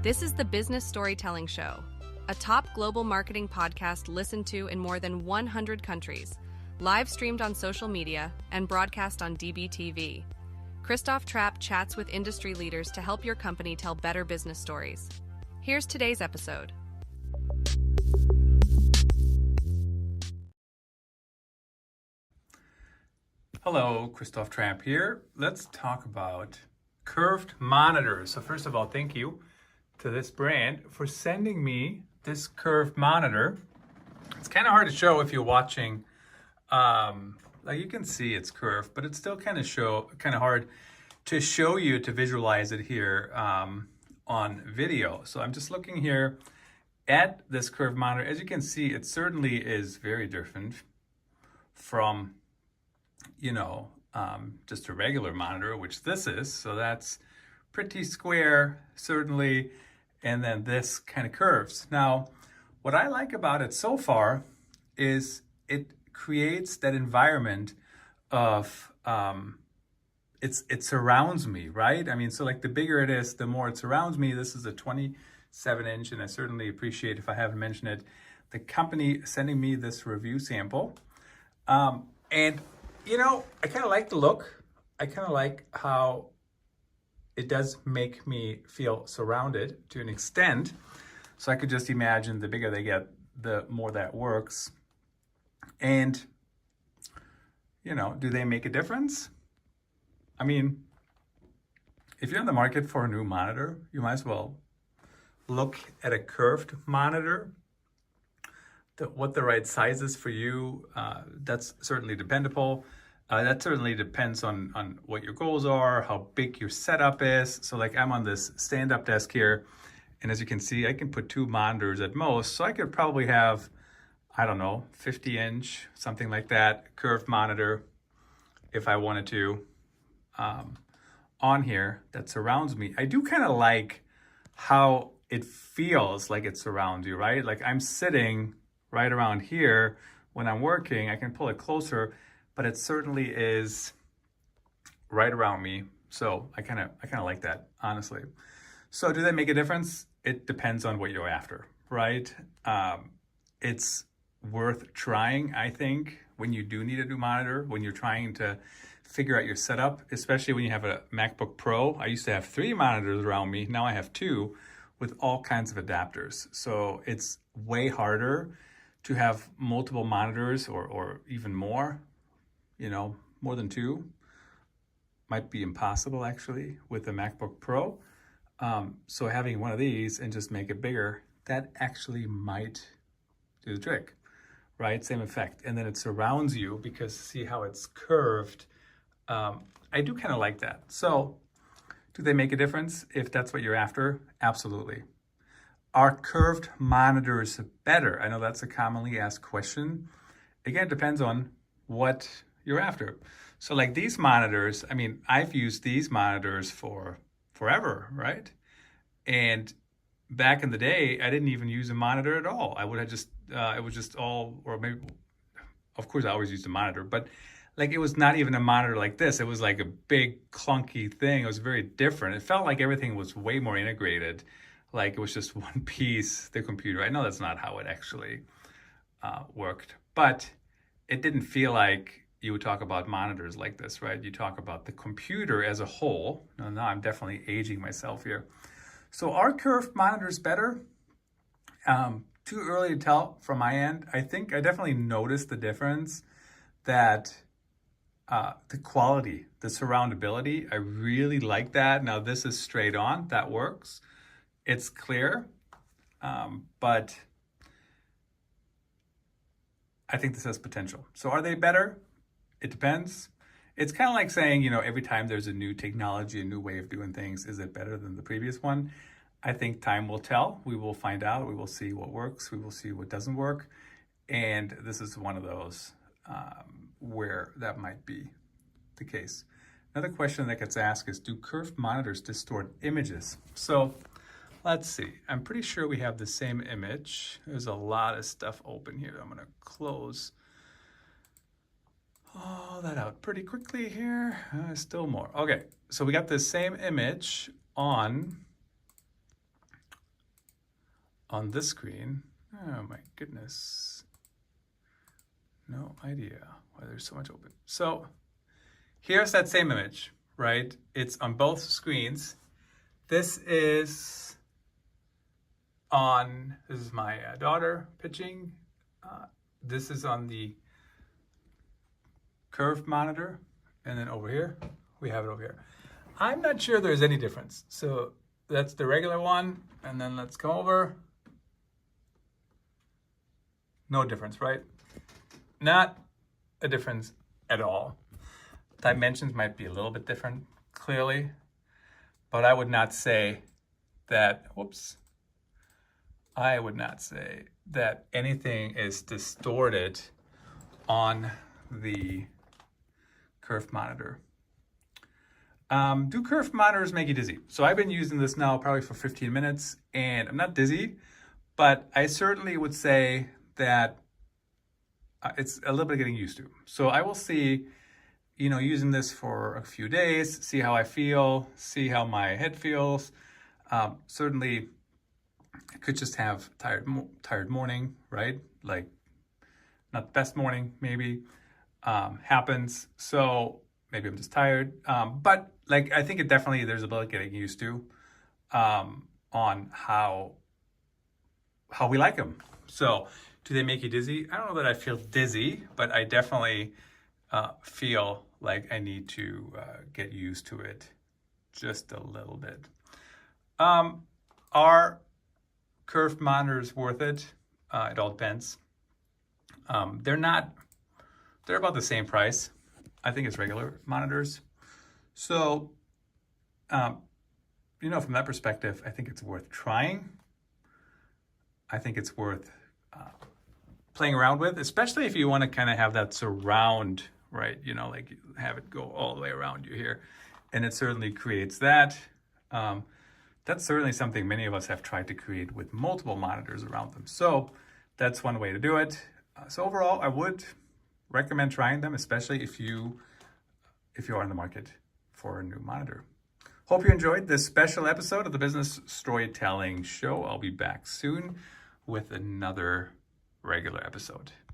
This is the Business Storytelling Show, a top global marketing podcast listened to in more than 100 countries, live streamed on social media, and broadcast on DBTV. Christoph Trapp chats with industry leaders to help your company tell better business stories. Here's today's episode. Hello, Christoph Trapp here. Let's talk about curved monitors. So first of all, thank you to this brand for sending me this curved monitor. It's kind of hard to show if you're watching. Like you can see it's curved, but it's still kind of hard to show you to visualize it here on video. So I'm just looking here at this curved monitor. As you can see, it certainly is very different from just a regular monitor, which this is. So that's pretty square, certainly. And then this kind of curves. Now, what I like about it so far is it creates that environment of, it surrounds me, right? I mean, so like the bigger it is, the more it surrounds me. This is a 27-inch, and I certainly appreciate, if I haven't mentioned it, the company sending me this review sample. And I kind of like the look. I kind of like how it does make me feel surrounded to an extent. So I could just imagine the bigger they get, the more that works. And, do they make a difference? I mean, if you're in the market for a new monitor, you might as well look at a curved monitor. What the right size is for you, that's certainly dependable. That certainly depends on what your goals are, how big your setup is. So like I'm on this stand-up desk here, and as you can see, I can put 2 monitors at most. So I could probably have, 50-inch, something like that, curved monitor, if I wanted to, on here that surrounds me. I do kind of like how it feels like it surrounds you, right? Like I'm sitting right around here when I'm working. I can pull it closer, but it certainly is right around me. So I kind of like that, honestly. So do they make a difference? It depends on what you're after, right? It's worth trying, I think, when you do need a new monitor, when you're trying to figure out your setup, especially when you have a MacBook Pro. I used to have 3 monitors around me. Now I have 2 with all kinds of adapters. So it's way harder to have multiple monitors or even more. More than 2 might be impossible actually with the MacBook Pro. So having one of these and just make it bigger, that actually might do the trick, right? Same effect. And then it surrounds you because see how it's curved. I do kind of like that. So do they make a difference if that's what you're after? Absolutely. Are curved monitors better? I know that's a commonly asked question. Again, it depends on what you're after. So like these monitors, I've used these monitors for forever, right? And back in the day, I didn't even use a monitor at all. I would have just, it was just all, or maybe, of course I always used a monitor, but like it was not even a monitor like this. It was like a big clunky thing. It was very different. It felt like everything was way more integrated. Like it was just one piece, the computer. I know that's not how it actually worked, but it didn't feel like you would talk about monitors like this, right? You talk about the computer as a whole. Now I'm definitely aging myself here. So are curved monitors better? Too early to tell from my end. I think I definitely noticed the difference that the quality, the surroundability, I really like that. Now this is straight on, that works. It's clear, but I think this has potential. So are they better? It depends. It's kind of like saying, every time there's a new technology, a new way of doing things, is it better than the previous one? I think time will tell. We will find out. We will see what works. We will see what doesn't work. And this is one of those where that might be the case. Another question that gets asked is, do curved monitors distort images? So let's see. I'm pretty sure we have the same image. There's a lot of stuff open here. I'm going to close all that out pretty quickly here. Still more. Okay, so we got the same image on on this screen, oh my goodness, no idea why there's so much open. So here's that same image, right? It's on both screens. This is my daughter pitching. This is on the curved monitor. And then over here, we have it over here. I'm not sure there's any difference. So that's the regular one. And then let's come over. No difference, right? Not a difference at all. Dimensions might be a little bit different, clearly. But I would not say that, I would not say that anything is distorted on the curved monitor. Do curved monitors make you dizzy? So I've been using this now probably for 15 minutes and I'm not dizzy, but I certainly would say that it's a little bit getting used to. So I will see, using this for a few days, see how I feel, see how my head feels. Certainly I could just have tired morning, right? Like not the best morning, maybe, happens. So maybe I'm just tired. But like, I think there's a bit getting used to, on how we like them. So do they make you dizzy? I don't know that I feel dizzy, but I definitely feel like I need to get used to it just a little bit. Are curved monitors worth it? It all depends. They're about the same price, I think, as regular monitors. So, from that perspective, I think it's worth trying. I think it's worth playing around with, especially if you want to kind of have that surround, right? Like have it go all the way around you here. And it certainly creates that. That's certainly something many of us have tried to create with multiple monitors around them. So that's one way to do it. So overall, I would recommend trying them, especially if you are in the market for a new monitor. Hope you enjoyed this special episode of the Business Storytelling Show. I'll be back soon with another regular episode.